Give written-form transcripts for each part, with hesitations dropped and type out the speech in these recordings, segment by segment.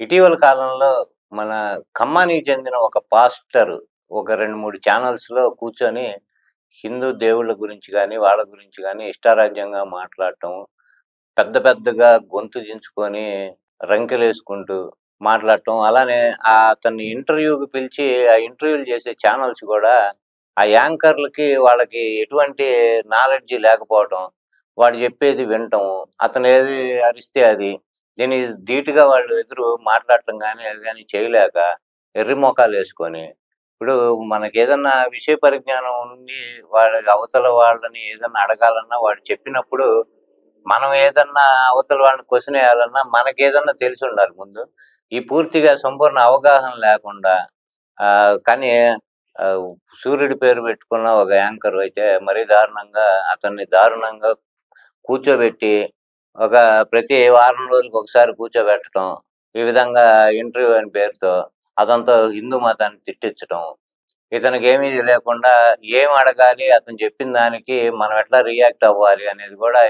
ఇటీవల కాలంలో మన ఖమ్మానికి చెందిన ఒక పాస్టర్ ఒక 2, 3 ఛానల్స్‌లో కూర్చొని హిందూ దేవుళ్ళ గురించి గాని, వాళ్ళ గురించి గాని ఇష్టారాజ్యంగా మాట్లాడటం, పెద్ద పెద్దగా గొంతు చించుకొని రంకెలేసుకుంటూ మాట్లాడటం. అలానే అతన్ని ఇంటర్వ్యూకి పిలిచి ఆ ఇంటర్వ్యూలు చేసే ఛానల్స్ గూడా ఆ యాంకర్‌లకి వాళ్ళకి ఎటువంటి నాలెడ్జ్ లేకపోవటం, వాడు చెప్పేది వినటం, అతనేది అరిస్తే అది. దీనికి ధీటుగా వాళ్ళు ఎదురు మాట్లాడటం గాని, అవి గాని చేయలేక ఎర్రి మొఖాలేసుకొని, ఇప్పుడు మనకేదన్నా విషయ పరిజ్ఞానం ఉండి అవతల వాళ్ళని ఏదన్నా అడగాలన్నా వాడు చెప్పినప్పుడు, మనం ఏదన్నా అవతల వాళ్ళని క్వెషన్ ఎయాలన్నా మనకేదన్నా తెలిసుండాలి ముందు. ఈ పూర్తిగా సంపూర్ణ అవగాహన లేకుండా కానీ ఆహ్, సూర్యుడి పేరు పెట్టుకున్న ఒక యాంకర్ అయితే మరీ దారుణంగా అతన్ని దారుణంగా కూర్చోబెట్టి, ఒక ప్రతి వారం రోజులకి ఒకసారి కూర్చోబెట్టటం. ఈ విధంగా ఇంటర్వ్యూ అని పేరుతో అతనితో హిందూ మతాన్ని తిట్టిచ్చటం. ఇతనికేమీ లేకుండా ఏం అడగాలి, అతను చెప్పిన దానికి మనం ఎట్లా రియాక్ట్ అవ్వాలి అనేది గూడా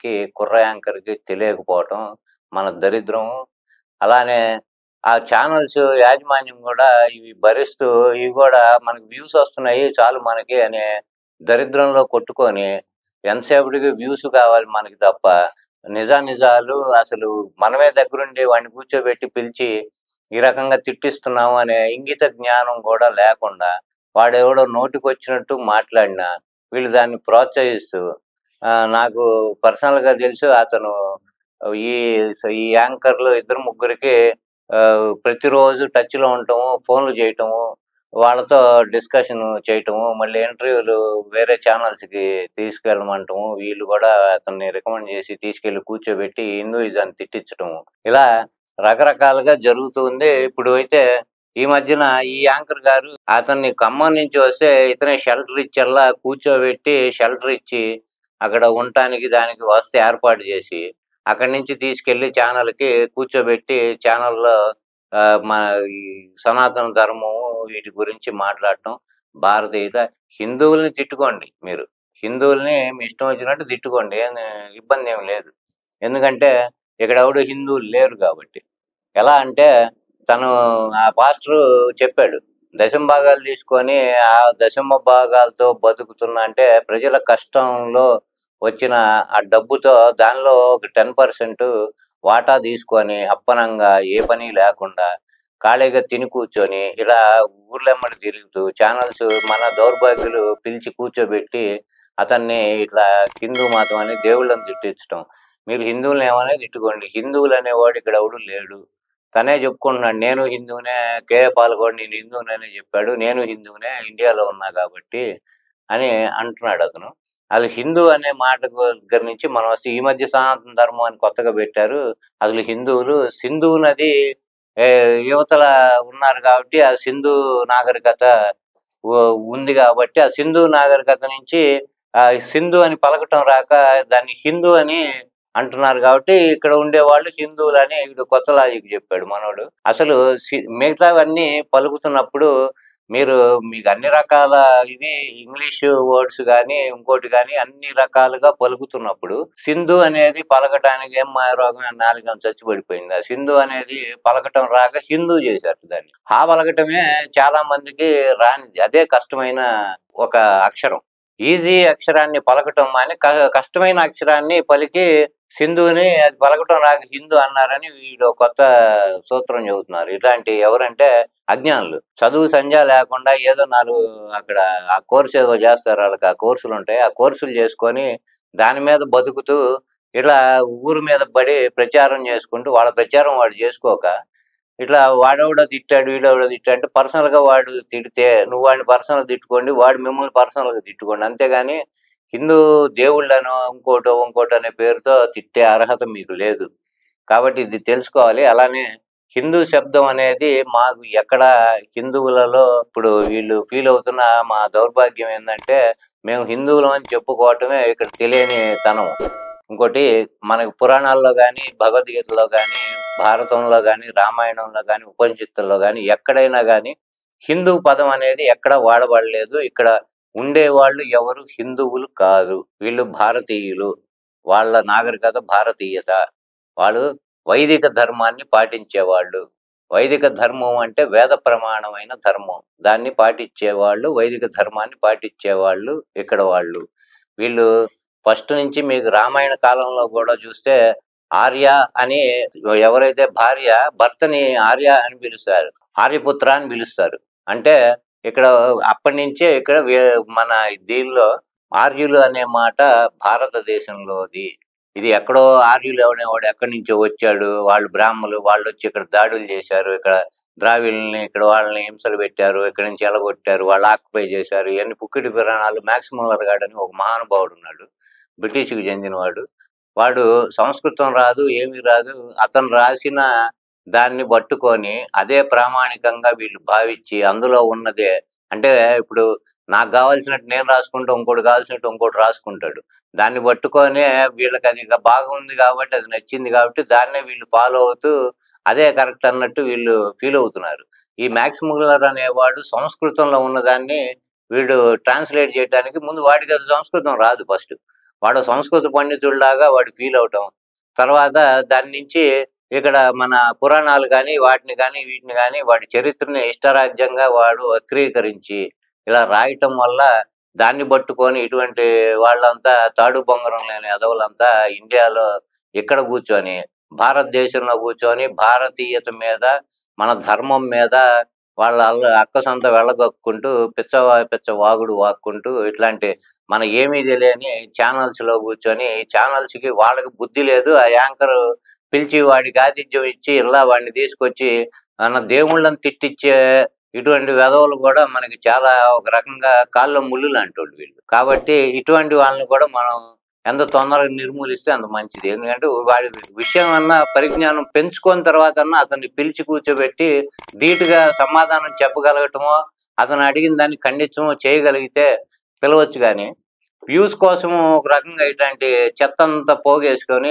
ఈ కుర్ర యాంకర్‌కి తెలియకపోవటం మన దరిద్రం. అలానే ఆ ఛానల్స్ యాజమాన్యం గూడా ఇవి భరిస్తూ ఇవి గూడా మనకు వ్యూస్ వస్తున్నాయి చాలు మనకి అనే దరిద్రంలో కొట్టుకొని ఎంతసేపటికి వ్యూస్ కావాలి మనకి తప్ప, నిజానిజాలు అసలు మనమే దగ్గరుండి వాడిని కూర్చోబెట్టి పిలిచి, ఈ రకంగా తిట్టిస్తున్నాము అనే ఇంగిత జ్ఞానం గూడా లేకుండా, వాడెవడో నోటికొచ్చినట్టు మాట్లాడినా, వీళ్ళు దాన్ని ప్రోత్సహిస్తూ నాకు పర్సనల్‌గా తెలుసు అతను ఈ ఈ యాంకర్‌లు ఇద్దరు ముగ్గురికి ప్రతిరోజు టచ్‌లో ఉండటము, ఫోన్‌లు చేయటము, వాళ్ళతో డిస్కషన్ చేయటము, మళ్ళీ ఇంటర్వ్యూలు వేరే ఛానల్స్‌కి తీసుకెళ్ళమంటము. వీళ్ళు గూడా అతన్ని రికమెండ్ చేసి తీసుకెళ్ళి కూర్చోబెట్టి హిందూయిజాన్ని తిట్టిచ్చటము. ఇలా రకరకాలుగా జరుగుతూ ఉంది. ఇప్పుడు అయితే ఈ మధ్యన ఈ యాంకర్ గారు అతన్ని ఖమ్మం నుంచి వస్తే ఇతనే షెల్టర్ ఇచ్చేలా కూర్చోబెట్టి, షెల్టర్ ఇచ్చి, అక్కడ ఉండటానికి దానికి వసతి ఏర్పాటు జేసి, అక్కడి నుంచి తీసుకెళ్ళి ఛానల్‌కి కూర్చోబెట్టి ఛానల్‌లో మన ఈ సనాతన ధర్మము వీటి గురించి మాట్లాడటం. భారతీయత హిందువుల్ని తిట్టుకోండి మీరు. హిందువుల్ని మీ ఇష్టం వచ్చినట్టు తిట్టుకోండి. ఇబ్బందేమి లేదు. ఎందుకంటే ఇక్కడెవడు హిందువులు లేరు గాబట్టి. ఎలా అంటే తను ఆ పాస్టరు చెప్పాడు. దశమ భాగాలు తీసుకొని ఆ దశమ భాగాలతో బతుకుతున్నా అంటే ప్రజల కష్టంలో వచ్చిన ఆ డబ్బుతో దానిలో ఒక 10% వాటా తీసుకొని అప్పనంగా ఏ పని లేకుండా ఖాళీగా తిని కూర్చొని ఇలా ఊర్లెమ్మట తిరుగుతూ ఛానల్స్ మన దౌర్భాగ్యులు పిలిచి కూర్చోబెట్టి అతన్ని ఇట్లా హిందూ మతం అని దేవుళ్ళని తిట్టించటం. మీరు హిందువులని ఏమన్నా తిట్టుకోండి. హిందువులు అనేవాడు ఇక్కడ ఎవడు లేడు. తనే చెప్పుకుంటున్నాడు. నేను హిందువునే. కేఏ పాల్ కూడా నేను హిందువుననే చెప్పాడు. నేను హిందువునే. ఇండియాలో ఉన్నా కాబట్టి అని అంటున్నాడు అతను. అసలు హిందూ అనే మాట దగ్గర నుంచి మనం అసలు ఈ మధ్య సనాతన ధర్మం అని కొత్తగా పెట్టారు. అసలు హిందువులు సింధు నది యువతల ఉన్నారు కాబట్టి ఆ సింధు నాగరికత ఉ ఉంది కాబట్టి ఆ సింధు నాగరికత నుంచి సింధు అని పలకటం రాక దాన్ని హిందూ అని అంటున్నారు కాబట్టి ఇక్కడ ఉండేవాళ్ళు హిందువులని ఈడు కొత్త లాజిక్ చెప్పాడు మనోడు. అసలు మిగతావన్నీ పలుకుతున్నప్పుడు మీరు మీకు అన్ని రకాల ఇవి ఇంగ్లీషు వర్డ్స్ గాని, ఇంకోటి గాని అన్ని రకాలుగా పలుకుతున్నప్పుడు, సింధు అనేది పలకటానికి ఏం మాయరోగం నాలుకేమన్నా చచ్చి పడిపోయిందా? సింధు అనేది పలకటం రాక హిందూ చేశారు దాన్ని. పలకటమే చాలా మందికి రానిది. అదే కష్టమైన ఒక అక్షరం. ఈజీ అక్షరాన్ని పలకటం మాని కష్టమైన అక్షరాన్ని పలికి సింధుని అది పలకటం రాక హిందూ అన్నారని వీడు కొత్త సూత్రం చెబుతున్నారు. ఇట్లాంటి ఎవరంటే అజ్ఞానులు. చదువు సంధ్య లేకుండా ఏదో 4 అక్కడ ఆ కోర్స్ ఏదో చేస్తారు. ఆళ్ళకి ఆ కోర్సులుంటాయి. ఆ కోర్సులు చేసుకొని దాని మీద బతుకుతూ ఇట్లా ఊరు మీద పడి ప్రచారం చేసుకుంటూ వాళ్ళ ప్రచారం వాడు చేసుకోక ఇట్లా వాడెవడో తిట్టాడు, వీడెవడో తిట్టాడు అంటే పర్సనల్‌గా వాడు తిడితే నువ్వు వాడిని పర్సనల్‌గా తిట్టుకోండి. వాడు మిమ్మల్ని పర్సనల్‌గా తిట్టుకోండి. అంతేగాని హిందూ దేవుళ్ళనో, ఇంకోటో, ఇంకోటో అనే పేరుతో తిట్టే అర్హత మీకు లేదు. కాబట్టి ఇది తెలుసుకోవాలి. అలానే హిందూ శబ్దం అనేది మాకు ఎక్కడ హిందువులలో ఇప్పుడు వీళ్ళు ఫీల్ అవుతున్న మా దౌర్భాగ్యం ఏందంటే, మేము హిందువులం అని చెప్పుకోవటమే ఇక్కడ తెలియని తనం. ఇంకోటి మనకి పురాణాల్లో గాని, భగవద్గీతలో గాని, భారతంలో గాని, రామాయణంలో గాని, ఉపనిషత్తుల్లో గాని ఎక్కడైనా గాని హిందూ పదం అనేది ఎక్కడ వాడబడలేదు. ఇక్కడ ఉండేవాళ్ళు ఎవరు హిందువులు కాదు. వీళ్ళు భారతీయులు. వాళ్ళ నాగరికత భారతీయత. వాళ్ళు వైదిక ధర్మాన్ని పాటించేవాళ్ళు. వైదిక ధర్మం అంటే వేద ప్రమాణమైన ధర్మం. దాన్ని పాటించేవాళ్ళు, వైదిక ధర్మాన్ని పాటించేవాళ్ళు ఇక్కడ వాళ్ళు. వీళ్ళు ఫస్ట్ నుంచి మీకు రామాయణ కాలంలో కూడా చూస్తే ఆర్య అని ఎవరైతే భార్య భర్తని ఆర్య అని పిలుస్తారు. ఆర్యపుత్ర అని పిలుస్తారు. అంటే ఇక్కడ అప్పటి నుంచే ఇక్కడ మన దీనిలో ఆర్యులు అనే మాట భారతదేశంలోది. ఇది ఎక్కడో ఆర్యులు అనేవాడు ఎక్కడి నుంచో వచ్చాడు. వాళ్ళు బ్రాహ్మలు వాళ్ళొచ్చి ఇక్కడ దాడులు చేశారు. ఇక్కడ ద్రావిడ్లని ఇక్కడ వాళ్ళని హింసలు పెట్టారు. ఇక్కడి నుంచి ఎలగొట్టారు. వాళ్ళు ఆక్యుపై చేశారు. ఇవన్నీ పుక్కిడి పురాణాలు. మ్యాక్స్ ముల్లర్ గాడు అని ఒక మహానుభావుడు ఉన్నాడు. బ్రిటిష్‌కి చెందినవాడు. వాడు సంస్కృతం రాదు, ఏమీ రాదు. అతను రాసిన దాన్ని పట్టుకొని అదే ప్రామాణికంగా వీళ్ళు భావించి అందులో ఉన్నదే అంటే ఇప్పుడు నాకు కావాల్సినట్టు నేను రాసుకుంటా, ఇంకోటి కావాల్సినట్టు ఇంకోటి రాసుకుంటాడు. దాన్ని పట్టుకొనే వీళ్ళకి అది బాగుంది కాబట్టి, అది నచ్చింది కాబట్టి దాన్నే వీళ్ళు ఫాలో అవుతూ అదే కరెక్ట్ అన్నట్టు వీళ్ళు ఫీల్ అవుతున్నారు. ఈ మ్యాక్స్ ముల్లర్ అనేవాడు సంస్కృతంలో ఉన్నదాన్ని వీడు ట్రాన్స్‌లేట్ చేయటానికి ముందు వాడికి అసలు సంస్కృతం రాదు ఫస్ట్. వాడు సంస్కృత పండితుడిలాగా వాడు ఫీల్ అవటం. తర్వాత దాని నుంచి ఇక్కడ మన పురాణాలు గాని, వాటిని గాని, వీటిని గాని వాడి చరిత్రని ఇష్టరాజ్యంగా వాడు వక్రీకరించి ఇలా రాయటం వల్ల దాన్ని పట్టుకొని ఇటువంటి వాళ్ళంతా తాడు బొంగరం లేని ఎదవలంతా ఇండియాలో ఇక్కడ కూర్చొని, భారతదేశంలో కూర్చొని భారతీయత మీద, మన ధర్మం మీద వాళ్ళ అక్కసొంత వెళ్ళగక్కుంటూ పిచ్చ వాగుడు వాక్కుంటూ ఇట్లాంటి మన ఏమీ తెలియని ఛానల్స్‌లో కూర్చొని ఛానల్స్‌కి వాళ్ళకి బుద్ధి లేదు. ఆ యాంకరు పిలిచి వాడికి ఆతిథ్యం ఇచ్చి ఇలా వాడిని తీసుకొచ్చి మన దేవుళ్ళని తిట్టిచ్చే ఇటువంటి వెధవలు కూడా మనకి చాలా ఒక రకంగా కాళ్ళలో ముల్లు లాంటోళ్ళు వీళ్ళు. కాబట్టి ఇటువంటి వాళ్ళని కూడా మనం ఎంత తొందరగా నిర్మూలిస్తే అంత మంచిది. ఎందుకంటే వాడి విషయం అన్నా పరిజ్ఞానం పెంచుకున్న తర్వాతన్నా అతన్ని పిలిచి కూర్చోబెట్టి ధీటుగా సమాధానం చెప్పగలగటమో, అతను అడిగిన దాన్ని ఖండించమో చేయగలిగితే పిలవచ్చు గానీ, వ్యూస్ కోసం ఒక రకంగా ఇట్లాంటి చెత్తంతా పోగేసుకొని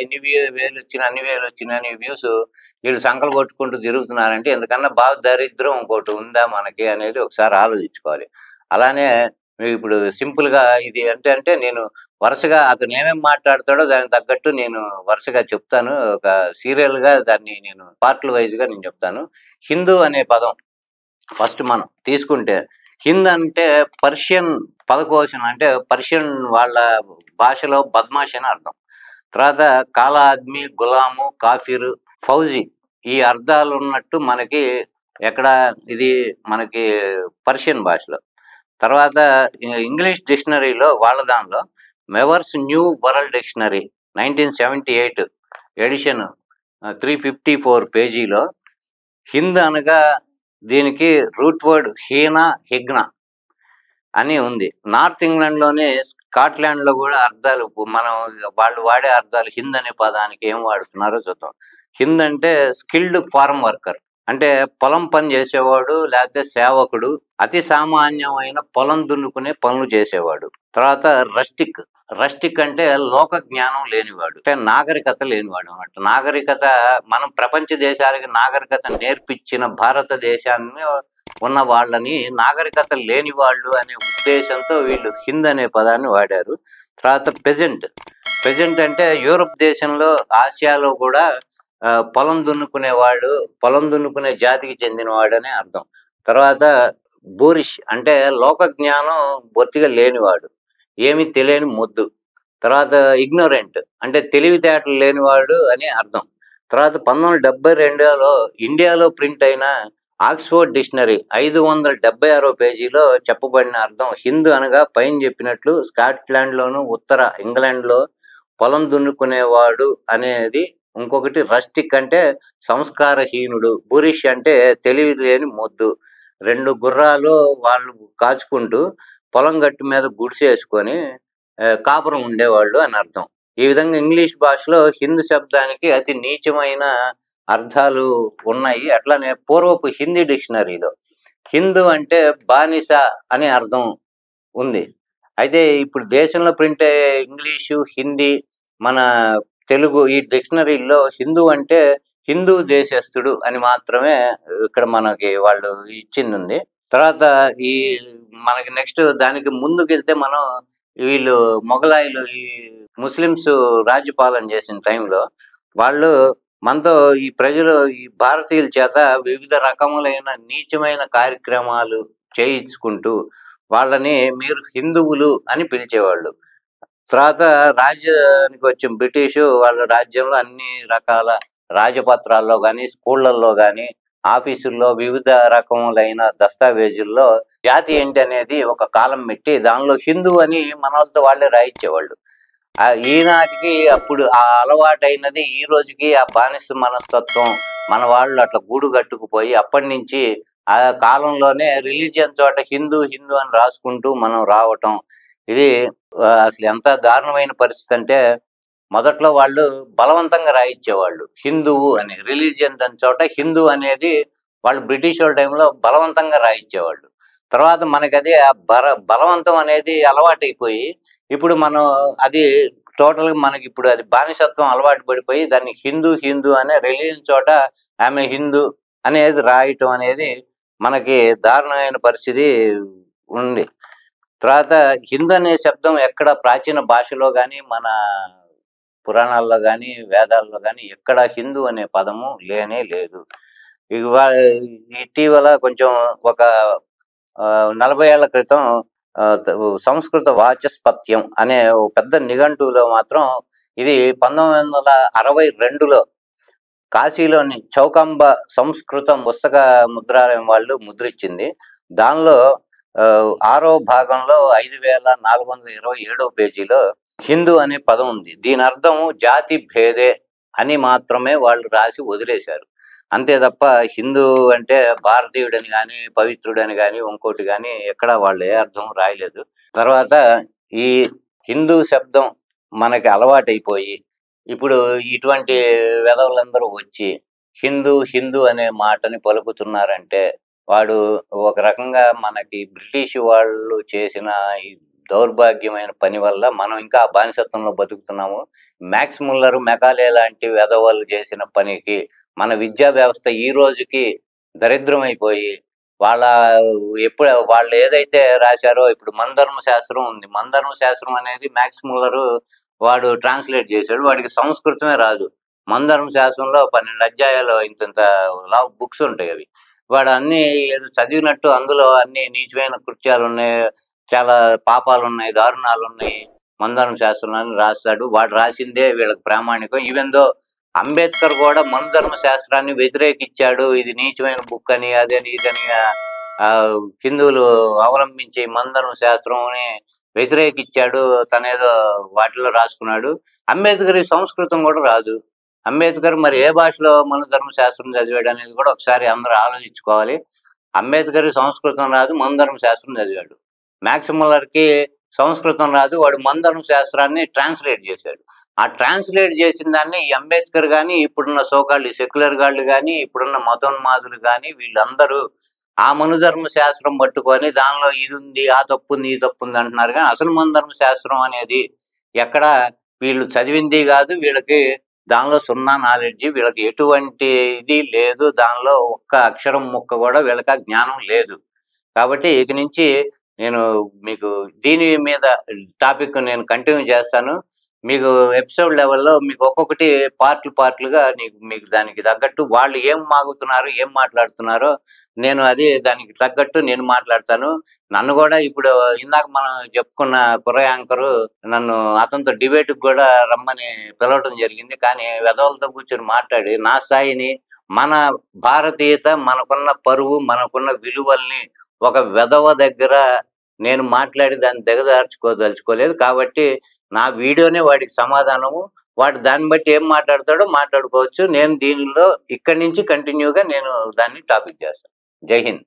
ఇన్ని వేలొచ్చినాయి, అన్ని వేలొచ్చినాయి అని వ్యూస్ వీళ్ళు సంకలు కొట్టుకుంటూ తిరుగుతున్నారంటే ఇంతకన్నా బాగా దరిద్రం ఇంకోటి ఉందా మనకి అనేది ఒకసారి ఆలోచించుకోవాలి. అలానే ఇప్పుడు సింపుల్‌గా ఇది అంటే నేను వరుసగా అతను ఏమేమి మాట్లాడతాడో దానికి తగ్గట్టు నేను వరుసగా చెప్తాను. ఒక సీరియల్‌గా దాన్ని నేను పార్ట్‌ల వైస్‌గా నేను చెప్తాను. హిందూ అనే పదం ఫస్ట్ మనం తీసుకుంటే హింద్ అంటే పర్షియన్ పదకోశం అంటే పర్షియన్ వాళ్ళ భాషలో బద్మాష్ అని అర్థం. తర్వాత కాలా ఆద్మీ, గులాము, కాఫీరు, ఫౌజీ ఈ అర్థాలు ఉన్నట్టు మనకి ఎక్కడ ఇది మనకి పర్షియన్ భాషలో. తర్వాత ఇంగ్లీష్ డిక్షనరీలో వాళ్ళ దానిలో మెవర్స్ న్యూ వరల్డ్ డిక్షనరీ 1978 ఎడిషన్ 354 పేజీలో హింద్ అనగా దీనికి రూట్ వర్డ్ హీనా హిగ్నా అని ఉంది. నార్త్ ఇంగ్లాండ్‌లోని స్కాట్లాండ్‌లో కూడా అర్థాలు మనం వాళ్ళు వాడే అర్థాలు హింద్ అనే పదానికి ఏం వాడుతున్నారో చూద్దాం. హింద్ అంటే స్కిల్డ్ ఫార్మ్ వర్కర్ అంటే పొలం పని చేసేవాడు లేకపోతే సేవకుడు, అతి సామాన్యమైన పొలం దున్నుకునే పనులు చేసేవాడు. తర్వాత రస్టిక్ అంటే లోక జ్ఞానం లేనివాడు అంటే నాగరికత లేనివాడు అన్నమాట. నాగరికత మనం ప్రపంచ దేశాలకి నాగరికత నేర్పించిన భారతదేశాన్ని ఉన్న వాళ్ళని నాగరికత లేని వాళ్ళు అనే ఉద్దేశంతో వీళ్ళు హింద్ అనే పదాన్ని వాడారు. తర్వాత పెజెంట్ అంటే యూరప్ దేశంలో, ఆసియాలో కూడా పొలం దున్నుకునే జాతికి చెందినవాడు అనే అర్థం. తర్వాత బూరిష్ అంటే లోక జ్ఞానం బొత్తిగా లేనివాడు, ఏమీ తెలియని మొద్దు. తర్వాత ఇగ్నోరెంట్ అంటే తెలివితేటలు లేనివాడు అని అర్థం. తర్వాత 1972లో ఇండియాలో ప్రింట్ అయిన ఆక్స్ఫోర్డ్ డిక్షనరీ 576 పేజీలో చెప్పబడిన అర్థం హింద్ అనగా పైన చెప్పినట్లు స్కాట్లాండ్లోను, ఉత్తర ఇంగ్లాండ్లో పొలం దున్నుకునేవాడు అనేది. ఇంకొకటి రస్టిక్ అంటే సంస్కారహీనుడు, బూరిష్ అంటే తెలివి లేని మొద్దు. 2 గుర్రాలు వాళ్ళు కాచుకుంటూ పొలం గట్టు మీద గుడిసేసుకొని కాపురం ఉండేవాళ్ళు అని అర్థం. ఈ విధంగా ఇంగ్లీష్ భాషలో హింద్ శబ్దానికి అతి నీచమైన అర్థాలు ఉన్నాయి. అట్లానే పూర్వపు హిందీ డిక్షనరీలో హిందూ అంటే బానిస అనే అర్థం ఉంది. అయితే ఇప్పుడు దేశంలో ప్రింట్ అయ్యే ఇంగ్లీషు, హిందీ, మన తెలుగు ఈ డిక్షనరీలో హిందూ అంటే హిందూ దేశస్థుడు అని మాత్రమే ఇక్కడ మనకి వాళ్ళు ఇచ్చింది ఉంది. తర్వాత ఈ మనకి నెక్స్ట్ దానికి ముందుకెళ్తే మనం వీళ్ళు మొఘలాయులు ఈ ముస్లిమ్స్ రాజ్యపాలన చేసిన టైంలో వాళ్ళు మనతో ఈ ప్రజలు ఈ భారతీయుల చేత వివిధ రకములైన నీచమైన కార్యక్రమాలు చేయించుకుంటూ వాళ్ళని మీరు హిందువులు అని పిలిచేవాళ్ళు. తర్వాత రాజ్యానికి వచ్చిన బ్రిటిషు వాళ్ళ రాజ్యంలో అన్ని రకాల రాజపత్రాల్లో గాని, స్కూళ్ళల్లో గాని, ఆఫీసుల్లో వివిధ రకములైన దస్తావేజుల్లో జాతి ఏంటి అనేది ఒక కాలం పెట్టి దానిలో హిందూ అని మనోళ్ళతో వాళ్ళే రాయించేవాళ్ళు. ఈనాటికి అప్పుడు ఆ అలవాటైనది ఈ రోజుకి ఆ బానిస మనస్తత్వం మన వాళ్ళు అట్లా గూడు కట్టుకుపోయి అప్పటినుంచి ఆ కాలంలోనే రిలీజియన్ చోట హిందూ, హిందూ అని రాసుకుంటూ మనం రావటం. ఇది అసలు ఎంత దారుణమైన పరిస్థితి అంటే మొదట్లో వాళ్ళు బలవంతంగా రాయించేవాళ్ళు. హిందువు అని రిలీజియన్ దాని చోట హిందూ అనేది వాళ్ళు బ్రిటిష్ వాళ్ళ టైంలో బలవంతంగా రాయించేవాళ్ళు. తర్వాత మనకది ఆ బలవంతం అనేది అలవాటైపోయి ఇప్పుడు మనం అది టోటల్‌గా మనకిప్పుడు అది బానిసత్వం అలవాటు పడిపోయి దాన్ని హిందూ, హిందూ అనే రిలీజియన్ చోట ఆమె హిందూ అనేది రాయటం అనేది మనకి దారుణమైన పరిస్థితి ఉంది. తర్వాత హిందూ అనే శబ్దం ఎక్కడ ప్రాచీన భాషలో గాని, మన పురాణాల్లో గాని, వేదాల్లో గాని ఎక్కడ హిందూ అనే పదము లేనే లేదు. ఇవా ఇటీవల కొంచెం ఒక 40 ఏళ్ల క్రితం సంస్కృత వాచస్పత్యం అనే ఓ పెద్ద నిఘంటువులో మాత్రం ఇది 1962లో కాశీలోని చౌకంబ సంస్కృత పుస్తక ముద్రాలయం వాళ్ళు ముద్రించింది. దానిలో ఆరో భాగంలో 5427వ పేజీలో హిందూ అనే పదం ఉంది. దీని అర్థం జాతి భేదే అని మాత్రమే వాళ్ళు రాసి వదిలేశారు. అంతే తప్ప హిందూ అంటే భారతీయుడని గాని, పవిత్రుడని గాని, ఇంకోటి గాని ఎక్కడ వాళ్ళు ఏ అర్థం రాయలేదు. తర్వాత ఈ హిందూ శబ్దం మనకి అలవాటైపోయి ఇప్పుడు ఇటువంటి వెధవలందరూ వచ్చి హిందూ, హిందూ అనే మాటని పలుకుతున్నారంటే వాడు ఒక రకంగా మనకి బ్రిటిష్ వాళ్ళు చేసిన ఈ దౌర్భాగ్యమైన పని వల్ల మనం ఇంకా బానిసత్వంలో బతుకుతున్నాము. మ్యాక్స్ ముల్లర్, మెకాలే లాంటి వెధవలు చేసిన పనికి మన విద్యా వ్యవస్థ ఈ రోజుకి దరిద్రమైపోయి వాళ్ళ వాళ్ళు ఏదైతే రాశారో ఇప్పుడు మనధర్మ శాస్త్రం ఉంది. మనధర్మ శాస్త్రం అనేది మ్యాక్స్ ముల్లరు వాడు ట్రాన్స్లేట్ చేశాడు. వాడికి సంస్కృతమే రాదు. మనధర్మ శాస్త్రంలో 12 అధ్యాయాలు ఇంతింత బుక్స్ ఉంటాయి అవి. వాడు అన్నీ ఏదో చదివినట్టు అందులో అన్ని నీచమైన కృత్యాలున్నాయి, చాలా పాపాలున్నాయి, దారుణాలున్నాయి. మనధర్మ శాస్త్రం అని రాస్తాడు. వాడు రాసిందే వీళ్ళకి ప్రామాణికం. ఈవెన్ దో అంబేద్కర్ కూడా మనధర్మ శాస్త్రాన్ని వ్యతిరేకించాడు. ఇది నీచమైన బుక్ అని, అదని, ఇదని హిందువులు అవలంబించే మనధర్మ శాస్త్రంని వ్యతిరేకించాడు. తనేదో వాటిలో రాసుకున్నాడు. అంబేద్కర్ సంస్కృతం కూడా రాదు. అంబేద్కర్ మరి ఏ భాషలో మనధర్మ శాస్త్రం చదివాడు అనేది కూడా ఒకసారి అందరూ ఆలోచించుకోవాలి. అంబేద్కర్ సంస్కృతం రాదు, మనధర్మ శాస్త్రం చదివాడు. మ్యాక్స్ ముల్లర్‌కి సంస్కృతం రాదు. వాడు మనధర్మ శాస్త్రాన్ని ట్రాన్స్లేట్ చేశాడు. ఆ ట్రాన్స్లేట్ చేసిన దాన్ని ఈ అంబేద్కర్ గాని, ఇప్పుడున్న సోకాల్డ్ సెక్యులర్ గాళ్ళు గాని, ఇప్పుడున్న మతోన్మాదులు గాని వీళ్ళందరూ ఆ మనుధర్మ శాస్త్రం పట్టుకొని దానిలో ఇది ఉంది, ఆ తప్పుంది, ఈ తప్పుంది అంటున్నారు. కానీ అసలు మనధర్మ శాస్త్రం అనేది ఎక్కడ వీళ్ళు చదివింది కాదు. వీళ్ళకి దానిలో సున్నా నాలెడ్జి. వీళ్ళకి ఎటువంటి ఇది లేదు. దానిలో ఒక్క అక్షరం ముక్క కూడా వీళ్ళకి ఆ జ్ఞానం లేదు. కాబట్టి ఇక నుంచి నేను మీకు దీని మీద టాపిక్ నేను కంటిన్యూ చేస్తాను. మీకు ఎపిసోడ్ లెవెల్‌లో మీకు ఒక్కొక్కటి పార్ట్‌లుగా మీకు దానికి తగ్గట్టు వాళ్ళు ఏం మాగుతున్నారు, ఏం మాట్లాడుతున్నారో నేను అది దానికి తగ్గట్టు నేను మాట్లాడతాను. నన్ను కూడా ఇప్పుడు ఇందాక మనం చెప్పుకున్న కుర్ర యాంకరు నన్ను అతనితో డిబేట్‌కి కూడా రమ్మని పిలవటం జరిగింది. కానీ వెధవలతో కూర్చొని మాట్లాడి నా స్థాయిని, మన భారతీయత, మనకున్న పరువు, మనకున్న విలువల్ని ఒక వెధవ దగ్గర నేను మాట్లాడి దాన్ని దిగజార్చుకోదలుచుకోలేదు. కాబట్టి నా వీడియోనే వాడికి సమాధానము. వాడు దాన్ని బట్టి ఏం మాట్లాడతాడో మాట్లాడుకోవచ్చు. నేను దీనిలో ఇక్కడి నుంచి కంటిన్యూగా నేను దాన్ని టాపిక్ చేస్తాను. జై హింద్.